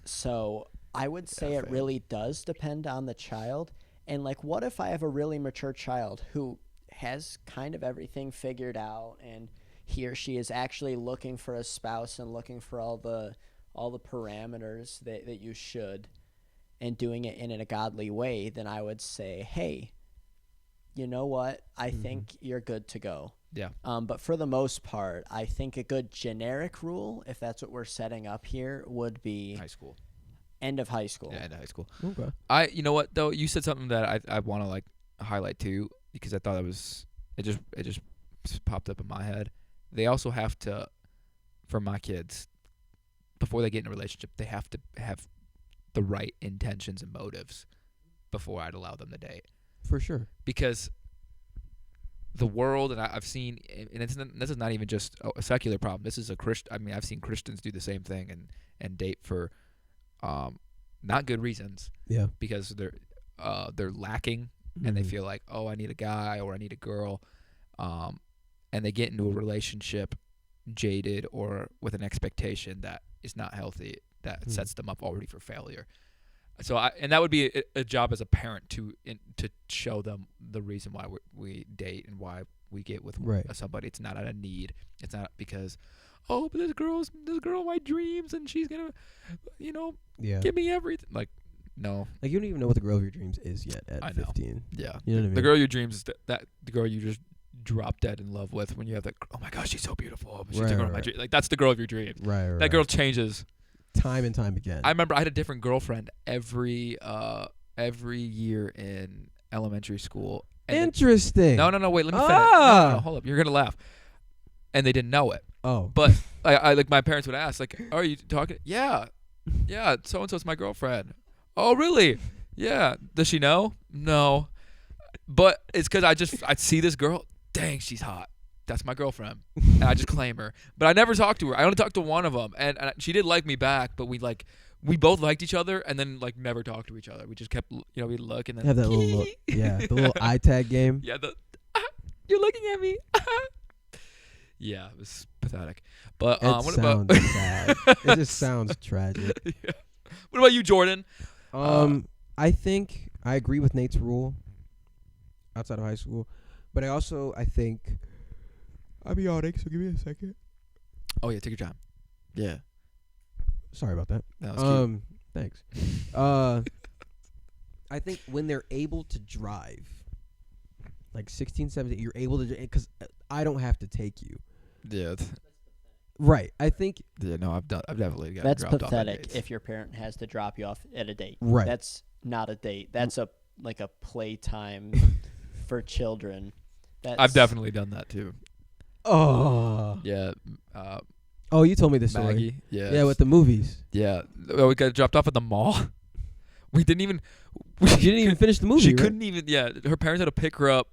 So I would say it really does depend on the child. And like, what if I have a really mature child who has kind of everything figured out and he or she is actually looking for a spouse and looking for all the parameters that you should and doing it in a godly way, then I would say, hey, you know what? I think you're good to go. Yeah. But for the most part, I think a good generic rule, if that's what we're setting up here, would be High school. end of high school. Yeah, end of high school. Okay. You know what though? You said something that I want to like highlight too because I thought it just popped up in my head. They also have to, for my kids, before they get in a relationship, they have to have the right intentions and motives before I'd allow them to date. For sure. Because the world, and I've seen, and this is not even just a secular problem. This is I've seen Christians do the same thing and date for not good reasons. Yeah. Because they're lacking and they feel like, oh, I need a guy or I need a girl, and they get into a relationship jaded or with an expectation that is not healthy, that sets them up already for failure. So and that would be a job as a parent to show them the reason why we date and why we get with somebody. It's not out of need. It's not because, oh, but this girl of my dreams and she's gonna, give me everything. Like, no. Like you don't even know what the girl of your dreams is yet at 15. Yeah. You know what I mean? The girl of your dreams is that the girl you just drop dead in love with when you have that. Oh my gosh, she's so beauuful. She's the girl of my dreams. Like that's the girl of your dreams. Right. That girl changes. Time and time again. I remember I had a different girlfriend every year in elementary school. Interesting. No, wait, let me finish. No, hold up. You're going to laugh. And they didn't know it. Oh. But I like my parents would ask, like, are you talking? Yeah, so-and-so's my girlfriend. Oh, really? Yeah. Does she know? No. But it's because I see this girl. Dang, she's hot. That's my girlfriend, and I just claim her. But I never talked to her. I only talked to one of them, and she did like me back. But we both liked each other, and then like never talked to each other. We just kept, we'd look and then have that little look. Yeah, the little eye tag game. Yeah, you're looking at me. Yeah, it was pathetic. But what about? Sad. It just sounds tragic. Yeah. What about you, Jordan? I think I agree with Nate's rule. Outside of high school, but I think. I'm yawning, so give me a second. Oh yeah, take your time. Yeah. Sorry about that. That was cute. Thanks. I think when they're able to drive, like 16, 17, you're able to, because I don't have to take you. Yeah. Right. I think. Yeah. No, I've definitely got. That's dropped pathetic. Off if your parent has to drop you off at a date. Right. That's not a date. That's a playtime for children. I've definitely done that too. Oh. Yeah. Oh, you told me this story. Maggie. Yeah. Yeah, with the movies. Yeah. Well, we got dropped off at the mall. We didn't even. She didn't even finish the movie. She right? couldn't even. Yeah. Her parents had to pick her up,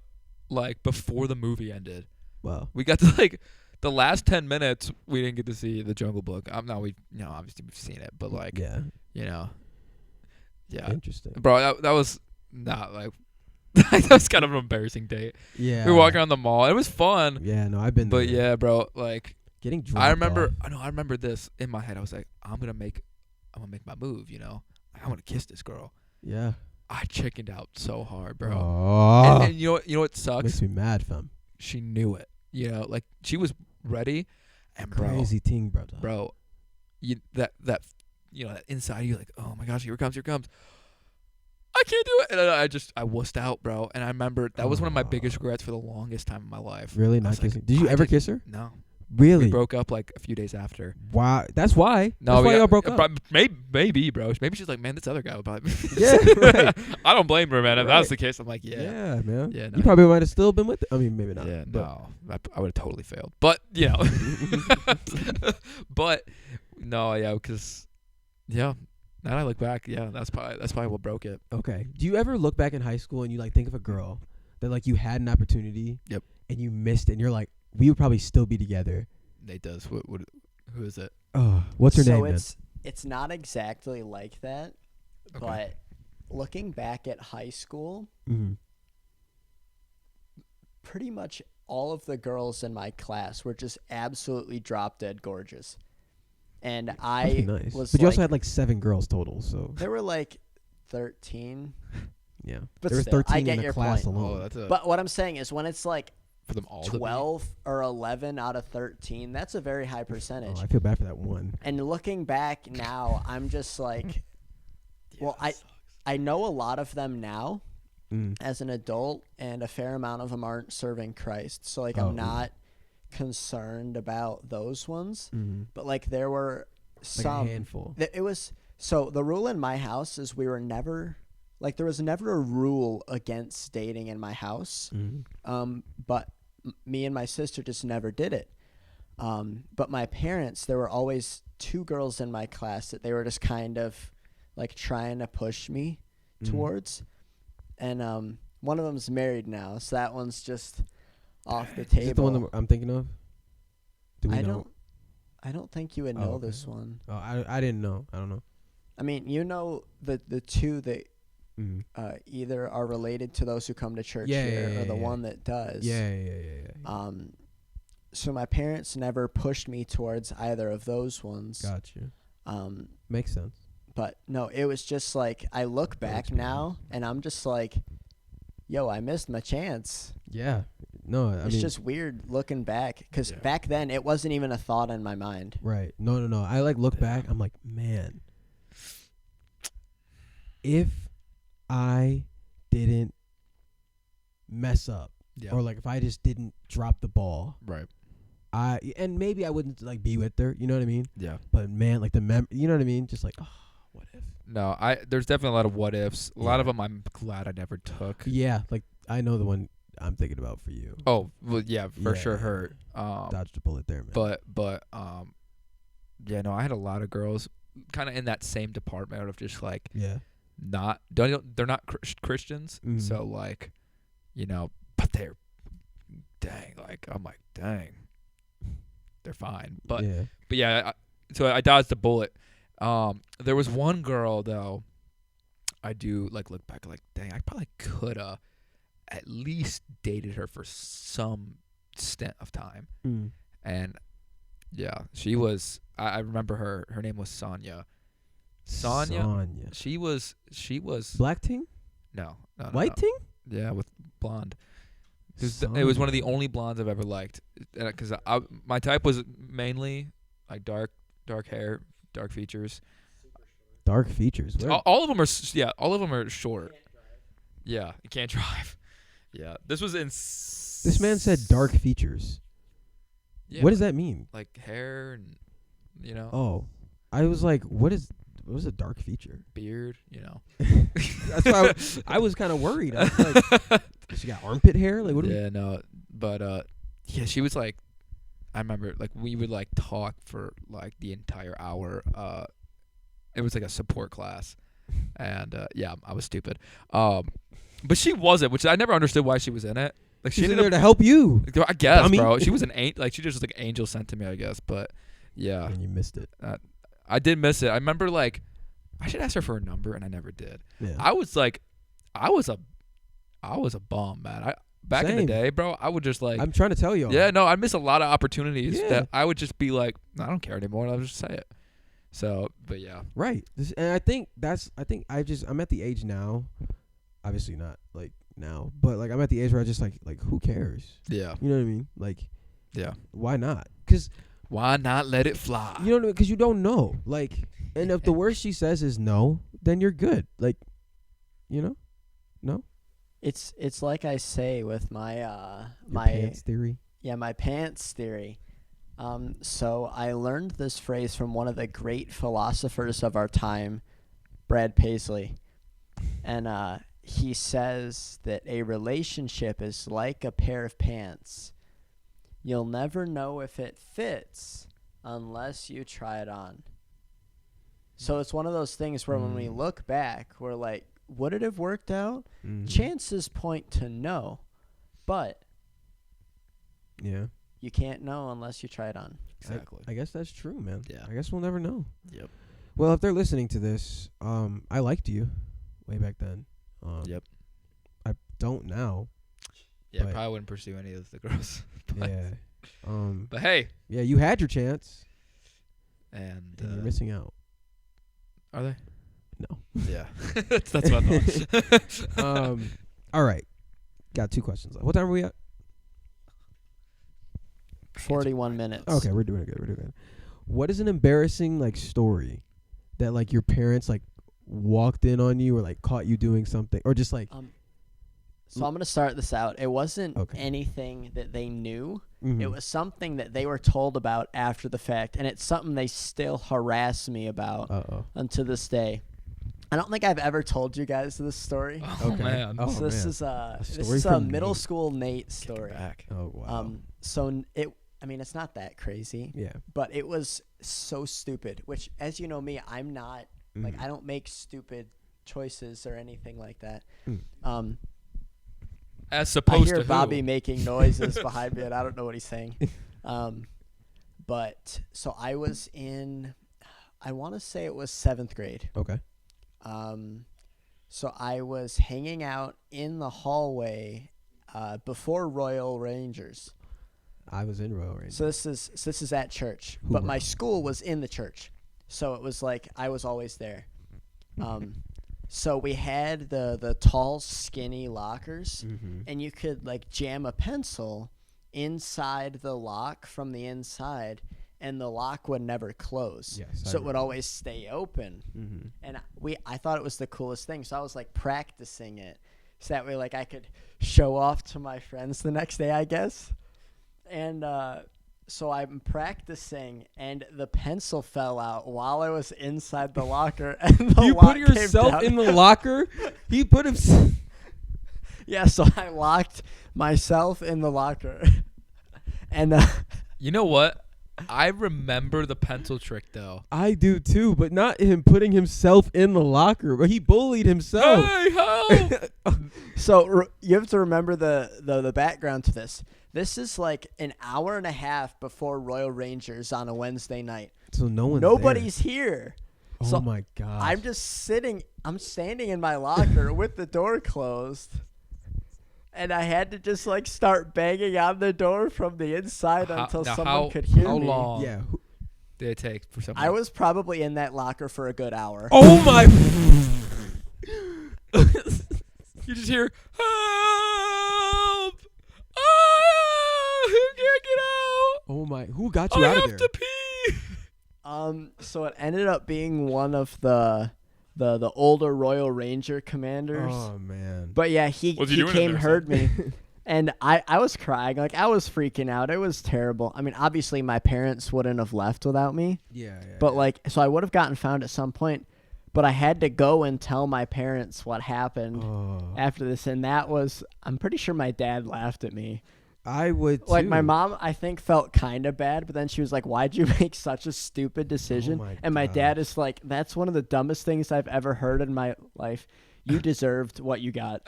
like before the movie ended. Wow. We got to like the last 10 minutes. We didn't get to see The Jungle Book. Obviously we've seen it, but like. Yeah. Yeah. Interesting. Bro, that was not like. That was kind of an embarrassing date. Yeah. We were walking around the mall. It was fun. Yeah, no, I've been there. But yeah, bro, like getting dropped I remember off. this in my head. I was like, I'm gonna make my move, I wanna kiss this girl. Yeah. I chickened out so hard, bro. Oh. And you know what sucks? Makes me mad, fam. She knew it. Like she was ready, and bro, Crazy thing, brother. bro, that inside you're like, oh my gosh, here it comes. I can't do it. And I wussed out, bro. And I remember that was one of my biggest regrets for the longest time in my life. Really? I Not was like, kissing? Did you ever kiss her? No. Really? We broke up like a few days after. Why? That's why. No, That's why y'all broke up. Maybe, bro. Maybe she's like, man, this other guy would probably. Yeah, right. I don't blame her, man. If that was Right. the case, I'm like, yeah. Yeah, man. Yeah, no. You probably might have still been with it. I mean, maybe not. Yeah, but no. I would have totally failed. But, but, no, yeah, because, yeah. Now that I look back, yeah, that's probably what broke it. Okay. Do you ever look back in high school and you like think of a girl that like you had an opportunity? Yep. And you missed it, and you're like, we would probably still be together. Nate does. Who is it? Oh, what's her name? So it's not exactly like that, Okay. but looking back at high school, Mm-hmm. pretty much all of the girls in my class were just absolutely drop dead gorgeous. And I Nice. was But you like, also had like 7 girls total, so there were like 13. yeah. But there were still, 13 I get in the your class point. alone. Oh, that's a But what I'm saying is when it's like for them all. 12 or 11 out of 13, that's a very high percentage. Oh, I feel bad for that one. And looking back now, I'm just like, well, I know a lot of them now as an adult, and a fair amount of them aren't serving Christ. So, like, I'm not concerned about those ones. But, like, there were Like some. a handful. It was, so the rule in my house is we were never, like, there was never a rule against dating in my house. But me and my sister just never did it. But my parents, there were always 2 girls in my class that they were just kind of like trying to push me towards. And one of them's married now, so that one's just off the table. Is it the one that I'm thinking of? Do we know? I don't think you would Oh, know okay. this one. Oh, I didn't know. I don't know. I mean, you know the 2 that either are related to those who come to church here, or the one that does. Yeah. So my parents never pushed me towards either of those ones. Gotcha. Um, Makes sense. but no, it was just like I look back now and I'm just like, yo, I missed my chance. Yeah. No, I It's mean, just weird looking back because back then it wasn't even a thought in my mind. right. No. I like look back. I'm like, man, if I didn't mess up, or like if I just didn't drop the ball, Right. and maybe I wouldn't like be with her. You know what I mean? Yeah. But man, like you know what I mean? Just like, oh, what if? No, there's definitely a lot of what ifs. A lot Yeah. of them I'm glad I never took. Yeah, like I know the one I'm thinking about for you. Oh, well, yeah, for sure Yeah. her. Dodged a bullet there, man. But yeah, no, I had a lot of girls kind of in that same department of just like yeah, they're not Christians, Mhm. so like, but they're dang, like I'm like dang, they're fine, but yeah. so I dodged a bullet. There was one girl though, I do like look back like dang, I probably coulda at least dated her for some stint of time. And yeah, she was. I remember her name was Sonia. Sonia. She was. Black ting? No. White ting? Yeah, with blonde. It was one of the only blondes I've ever liked. Because my type was mainly like dark hair, dark features. Dark features. Where? All of them are. All of them are short. Yeah, you can't drive. Yeah, this was in. This man said dark features. Yeah, What does that mean? like hair and Oh, I was like, what was a dark feature? beard, That's why I was kind of worried. I was like, she got armpit hair? Like, what? Yeah, no, but yeah, she was like, I remember like we would like talk for like the entire hour. It was like a support class, and yeah, I was stupid. But she wasn't, which I never understood why she was in it. Like She's she in ended there to help you. up, I guess, dummy. bro. She was an like she just was like angel sent to me, I guess. But yeah, And you missed it. I did miss it. I remember like I should ask her for a number, and I never did. Yeah. I was a bum, man. Back in the Same. day, bro, I would just like. I'm trying to tell y'all. Yeah, no, I miss a lot of opportunities Yeah. that I would just be like, I don't care anymore, and I'll just say it. So, but yeah. Right. And I think I'm at the age now, obviously not like now, but like I'm at the age where I just like who cares? Yeah. You know what I mean? Like Yeah. Why not? Because Why not let it fly? you don't, because you don't know. Like, and if the worst she says is no, then you're good. Like, no. It's like I say with my Your my pants theory. my pants theory. So I learned this phrase from one of the great philosophers of our time, Brad Paisley, and he says that a relationship is like a pair of pants. You'll never know if it fits unless you try it on. So it's one of those things where when we look back, we're like, would it have worked out? Chances point to no, but yeah, you can't know unless you try it on. Exactly. I guess that's true, man. Yeah. I guess we'll never know. Yep. Well, if they're listening to this, I liked you way back then. Yep. I don't now. Yeah, but- probably wouldn't pursue any of the girls. Yeah. But hey, Yeah, you had your chance, and and you're missing out. are they? No. Yeah. that's what I thought. All right. Got 2 questions left. What time are we at? 41 minutes. Okay, we're doing good. What is an embarrassing story that your parents walked in on you or caught you doing something or just So I'm going to start this out. It wasn't Okay. anything that they knew. mhm. It was something that they were told about after the fact, and it's something they still harass me about Uh-oh. unto this day. I don't think I've ever told you guys this story. Oh Okay. man. Oh, So this man. is a story from middle Nate. school Nate Kick it story. back. Oh wow. It's not that crazy, Yeah. but it was so stupid, which as you know me, I'm not Mhm. I don't make stupid choices or anything like that. Mm. As I supposed hear to Bobby who? making noises behind me, and I don't know what he's saying. But so I was in, I want to say it was 7th grade. Okay. So I was hanging out in the hallway before Royal Rangers. I was in Royal Rangers. So this is at church, Who but were? my school was in the church, so it was like I was always there. So we had the tall, skinny lockers, Mhm. and you could jam a pencil inside the lock from the inside, and the lock would never close. Yes, I so it would remember. always stay open. Mhm. And I thought it was the coolest thing, so I was practicing it, so that way I could show off to my friends the next day, I guess. And so I'm practicing, and the pencil fell out while I was inside the locker, and the You lock put came yourself down. in the locker? He put himself. Yeah, so I locked myself in the locker, and You know what? I remember the pencil trick though. I do too, but not him putting himself in the locker. But he bullied himself. Hey, help! so you have to remember the background to this. This is an hour and a half before Royal Rangers on a Wednesday night. So Nobody's here. Oh So my god. I'm just I'm standing in my locker with the door closed. And I had to just start banging on the door from the inside until someone could hear how me. long Yeah. did it take for someone? I was probably in that locker for a good hour. Oh my. You just hear help! Ah! Who can't get out? Oh my. Who got you I out of have there? to pee. So it ended up being one of the older Royal Ranger commanders. Oh man. But yeah, he What's he doing in came, there, heard me. And I was crying. I was freaking out. It was terrible. I mean, obviously my parents wouldn't have left without me. Yeah. But so I would have gotten found at some point. But I had to go and tell my parents what happened Oh. after this. And that was, I'm pretty sure my dad laughed at me. I would too. My mom, I think, felt kind of bad, but then she was like, why'd you make such a stupid decision? my And my dad gosh. is like, that's one of the dumbest things I've ever heard in my life. You deserved what you got.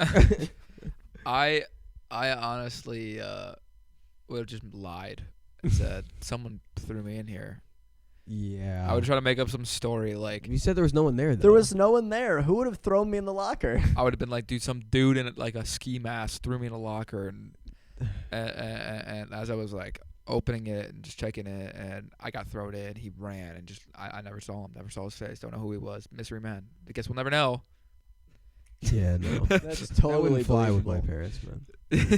I honestly would have just lied and said someone threw me in here. Yeah. I would try to make up some story like You said there was no one there though. There was no one there. Who would have thrown me in the locker? I would have been like, dude, some dude in a ski mask threw me in a locker, and as I was opening it and just checking it, and I got thrown in, he ran and just I never saw him, never saw his face, don't know who he was, mystery man. I guess we'll never know. Yeah, no. That's That totally wouldn't fly with my believable. parents, man.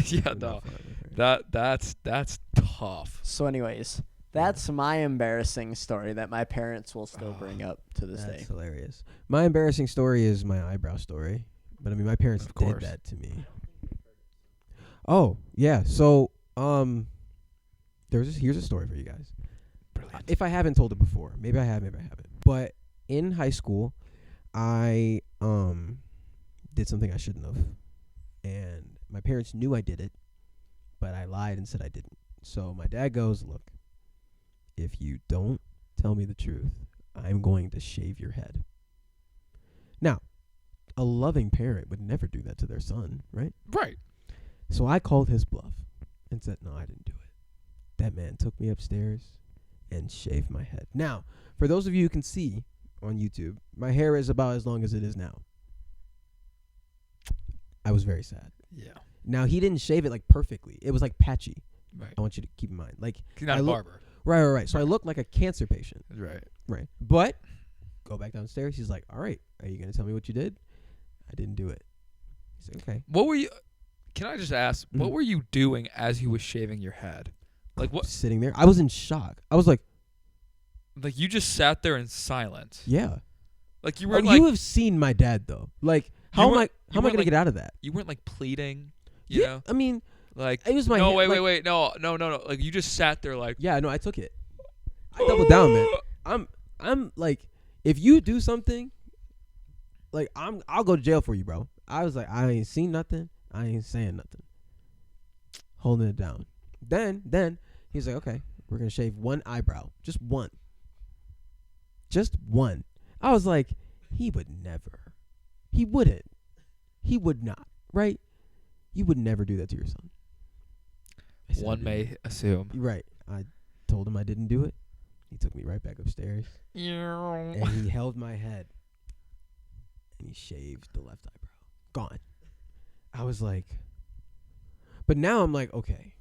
Yeah, Would no. not fly with my parents. That's tough. So, anyways, that's my embarrassing story that my parents will still bring up to this That's day. hilarious. My embarrassing story is my eyebrow story. But I mean, my parents Of did course. that to me. Oh, yeah. So, here's a story for you guys. Brilliant. If I haven't told it before, maybe I have, maybe I haven't. But in high school, I did something I shouldn't have, and my parents knew I did it, but I lied and said I didn't. So my dad goes, "Look, if you don't tell me the truth, I'm going to shave your head." Now, a loving parent would never do that to their son, right? Right. So I called his bluff and said, "No, I didn't do it." That man took me upstairs and shaved my head. Now, for those of you who can see on YouTube, my hair is about as long as it is now. I was very sad. Yeah. Now, he didn't shave it like perfectly. It was like patchy. Right. I want you to keep in mind. Like, He's not I a look- barber. right. So I look like a cancer patient. Right. Right. But go back downstairs. He's like, "All right, are you going to tell me what you did?" I didn't do it. He's like, "Okay." What were you? Can I just ask? What Mhm. were you doing as he was shaving your head? Like what? Sitting there. I was in shock. I was like, Like you just sat there in silence. yeah. Like you Oh, were like you have seen my dad, though. Like, how am I weren't- how am I weren't going to like- get out of that? you weren't like pleading. You Yeah. know. I mean, Like it was my no hair, wait like- wait no. Like you just sat there like yeah, no, I took it. I doubled down, man. I'm like, if you do something, like I'll go to jail for you, bro. I was like, I ain't seen nothing. I ain't saying nothing. Holding it down. Then he's like, "Okay, we're gonna shave one eyebrow, just one. Just one." I was like, he would never. He wouldn't. He would not. Right? You would never do that to your son. I said I One didn't. may assume. Right. I told him I didn't do it. He took me right back upstairs and he held my head and he shaved the left eyebrow. Gone. I was like, but now I'm like, okay,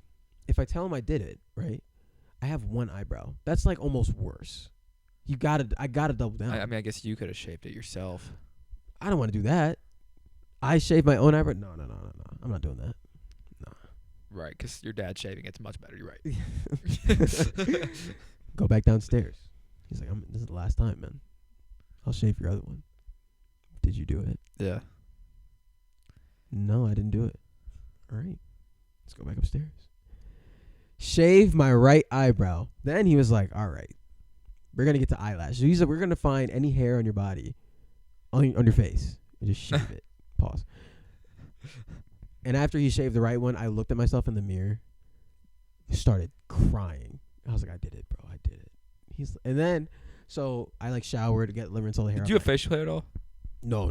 if I tell him I did it, right? I have one eyebrow. That's like almost worse. I gotta double down. I mean, I guess you could have shaved it yourself. I don't want to do that. I shave my own eyebrow. No. I'm not doing that. Right, because your dad shaving it's much better. You're right. Go back downstairs. He's like, this is the last time, man. I'll shave your other one. Did you do it? Yeah. No, I didn't do it. All right. Let's go back upstairs. Shave my right eyebrow. Then he was like, "All right. We're going to get to eyelashes." He's like, "We're going to find any hair on your body, on your face, and just shave it." Pause. And after he shaved the right one, I looked at myself in the mirror, started crying. I was like, "I did it, bro. I did it." And then, so I like showered, get liver and soul hair. Did off you have my- facial hair at all? No.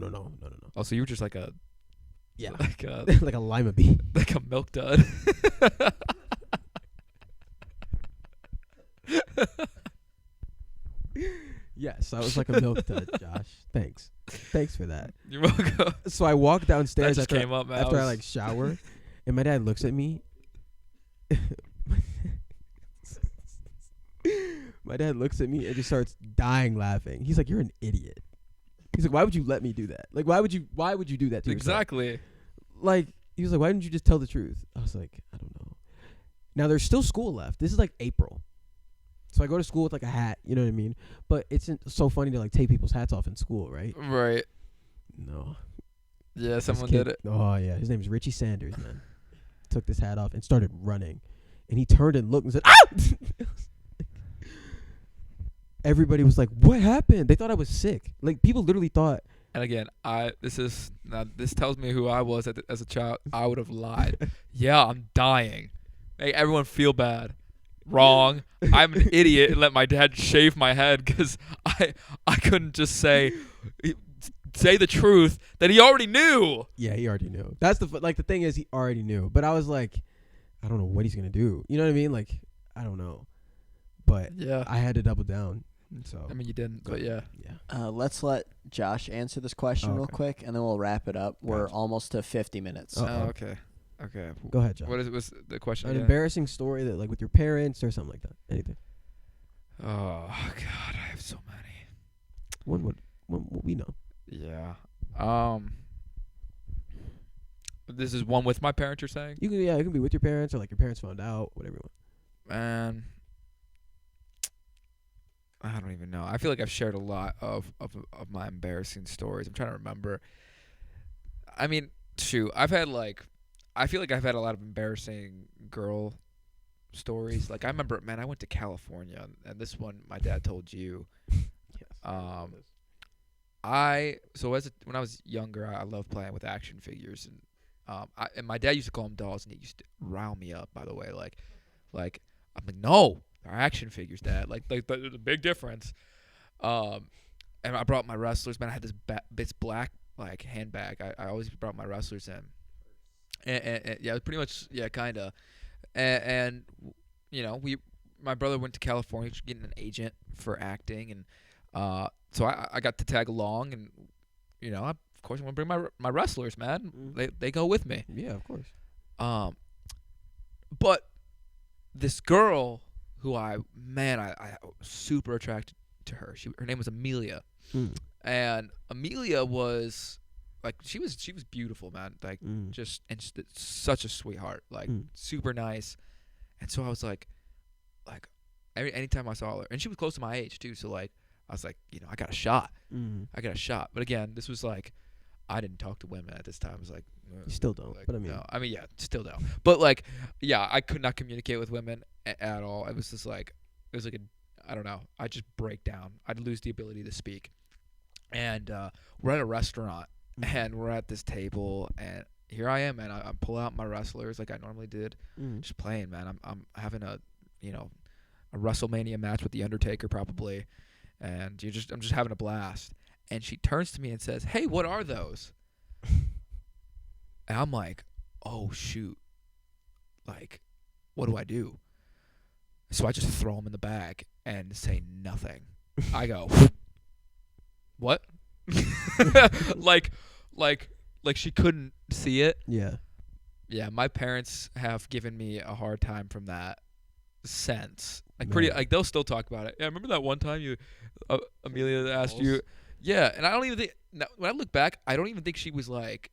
Oh, so you were just like a Yeah. like a Like a lima bean. like a milk dud. Yes, I was like a milk dud, Josh. Thanks for that. You're welcome. So I walked That downstairs just after came up, man. after I like shower, and my dad looks at me. My dad looks at me and just starts dying laughing. He's like, "You're an idiot." He's like, "Why would you let me do that? Like, why would you do that to yourself?" Exactly. Like, he was like, "Why didn't you just tell the truth?" I was like, "I don't know." Now there's still school left. This is like April. So I go to school with like a hat, you know what I mean? But it's so funny to like take people's hats off in school, right? Right. No. Yeah, This someone kid- did it. Oh yeah, his name is Richie Sanders, man. Took this hat off and started running, and he turned and looked and said, "Ah!" Everybody was like, "What happened?" They thought I was sick. Like people literally thought. And again, this tells me who I was as a child. I would have lied. Yeah, I'm dying. Make everyone feel bad. Wrong. I'm an idiot and let my dad shave my head because I couldn't just say the truth that he already knew. Yeah, he already knew. That's the thing is he already knew. But I was like, I don't know what he's gonna do. You know what I mean? Like I don't know. But Yeah. I had to double down. So I mean, you didn't, but yeah. yeah. Let's let Josh answer this question real Okay. quick, and then we'll wrap it up. We're Gotcha. almost to 50 minutes. Uh-oh. Oh, okay. Okay. Go ahead, John. Was the question An again? embarrassing story that like with your parents or something like that. Anything. Oh God, I have so many. One we know. Yeah. This is one with my parents, you're saying? You can be with your parents or like your parents found out, whatever you want. Man, I don't even know. I feel like I've shared a lot of my embarrassing stories. I'm trying to remember. I mean, shoot, I feel like I've had a lot of embarrassing girl stories. Like I remember, man, I went to California, and this one my dad told you. Yes. When I was younger, I loved playing with action figures, and my dad used to call them dolls, and he used to rile me up. By the way, like I'm like, no, they're action figures, Dad. Like there's a big difference. And I brought my wrestlers. Man, I had this black like handbag. I always brought my wrestlers in, and yeah, pretty much, yeah, kind of. And you know, my brother went to California getting an agent for acting, and so I got to tag along, and you know, of course I'm gonna bring my wrestlers, man. They go with me. Yeah, of course. But this girl who I was super attracted to her. Her name was Amelia, and Amelia was like she was beautiful, man. Like just such a sweetheart, like super nice. And so I was like anytime I saw her, and she was close to my age too. So like I was like, you know, I got a shot. I got a shot. But again, this was like I didn't talk to women at this time. I was like, you still don't. Like, but yeah, still don't. But like, yeah, I could not communicate with women at all. It was just like, I don't know. I just break down. I'd lose the ability to speak. And we're at a restaurant, and we're at this table, and here I am, and I pull out my wrestlers like I normally did, just playing, man. I'm having a WrestleMania match with the Undertaker probably, and I'm just having a blast. And she turns to me and says, "Hey, what are those?" And I'm like, "Oh shoot! Like, what do I do?" So I just throw them in the bag and say nothing. I go, "What?" like she couldn't see it. Yeah. Yeah, my parents have given me a hard time from that since. Like they'll still talk about it. Yeah, remember that one time Amelia asked you. Yeah, and I don't even think when I look back, I don't even think she was like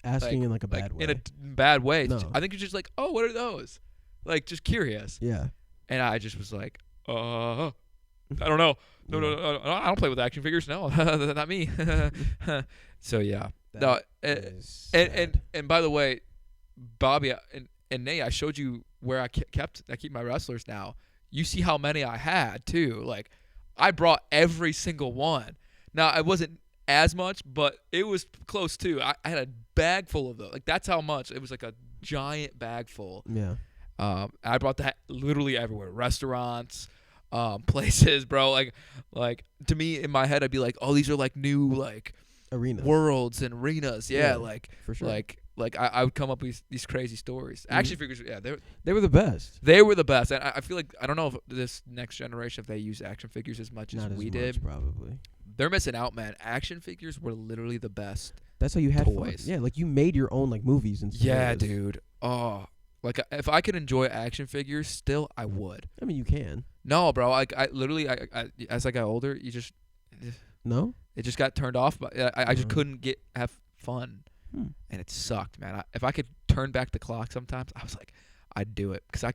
asking in like a bad way. In a bad way. No. I think it's just like, "Oh, what are those?" Like just curious. Yeah. And I just was like, I don't know. No, I don't play with action figures. No, not me. So yeah. And by the way, Bobby and Nate, I showed you where I keep my wrestlers now. You see how many I had too. Like I brought every single one. Now I wasn't as much, but it was close too. I had a bag full of those. Like that's how much. It was like a giant bag full. Yeah. I brought that literally everywhere. Restaurants, places, bro. Like to me in my head, I'd be like, "Oh, these are like new like arenas, worlds and arenas." Yeah, like for sure. Like I would come up with these crazy stories. Action figures, yeah, they were the best. They were the best, and I feel like I don't know if this next generation if they use action figures as much as we did. Probably. They're missing out, man. Action figures were literally the best. That's how you had toys. Fun. Yeah, like you made your own like movies and stuff. Yeah, dude. Oh, like if I could enjoy action figures still, I would. I mean, you can. No, bro. I literally as I got older, No. It just got turned off. But I just couldn't have fun, and it sucked, man. If I could turn back the clock, sometimes I was like, I'd do it because I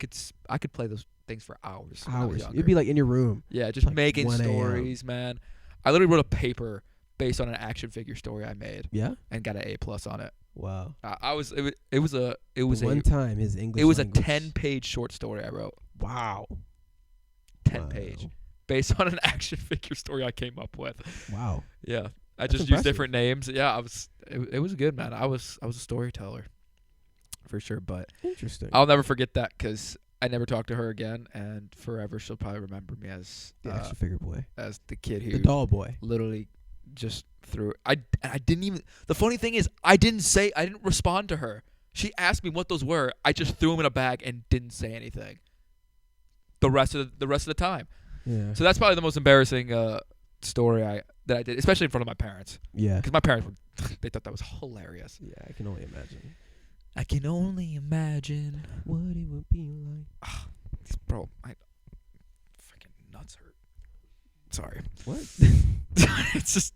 could play those things for hours. You'd be like in your room. Yeah, just like making stories, man. I literally wrote a paper based on an action figure story I made. Yeah. And got an A+ on it. Wow. It was a one time his English. It was language. a 10-page short story I wrote. Wow. 10-page. Based on an action figure story I came up with. Wow. Yeah. I That's just impressive. used different names. Yeah, it was good, man. I was a storyteller. For sure, but interesting. I'll never forget that because I never talked to her again, and forever she'll probably remember me as the action figure boy, as the kid who the doll boy. Literally just threw. I didn't even. The funny thing is, I didn't respond to her. She asked me what those were. I just threw them in a bag and didn't say anything. The rest of the time. Yeah. So that's probably the most embarrassing story that I did, especially in front of my parents. Yeah. Because my parents they thought that was hilarious. Yeah, I can only imagine. I can only imagine what it would be like. Bro, my freaking nuts hurt. Sorry. What? It's just,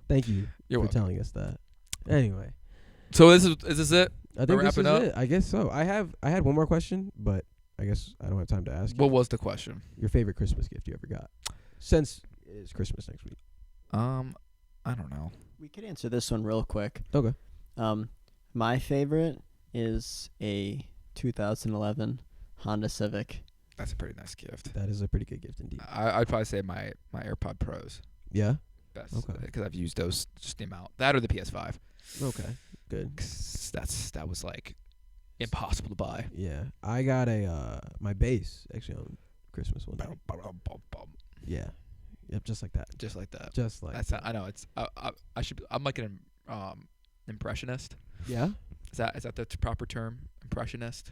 Thank you You're for welcome. telling us that. Anyway, So is this it? I think this is wrapping up? it. I guess so. I had one more question, but I guess I don't have time to ask you. What was the question? Your favorite Christmas gift you ever got? Since it's Christmas next week. I don't know. We could answer this one real quick. Okay. My favorite is a 2011 Honda Civic. That's a pretty nice gift. That is a pretty good gift indeed. I'd probably say my AirPod Pros. Yeah? Best. Okay. Because I've used those just the amount. That or the PS5. Okay. Good. 'Cause that was like impossible to buy. Yeah. I got my bass actually on Christmas one time. Yeah. Yep, just like that. Just like that. Just like That's I know it's I'm like an impressionist. Yeah? Is that the proper term? Impressionist?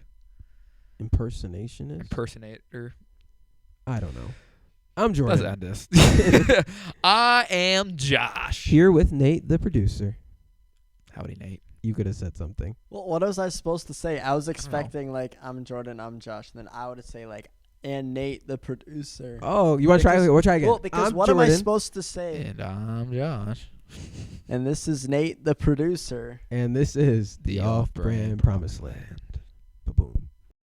Impersonationist? Impersonator? I don't know. I'm Jordan. Let's end this. I am Josh. Here with Nate, the producer. Howdy, Nate. You could have said something. Well, what was I supposed to say? I was expecting like I'm Jordan, I'm Josh, and then I would say like and Nate the producer. Oh, you want to try? We'll try again. Well, because I'm what Jordan, am I supposed to say? And I'm Josh. And this is Nate the producer. and this is The the Off-Brand Promised Land.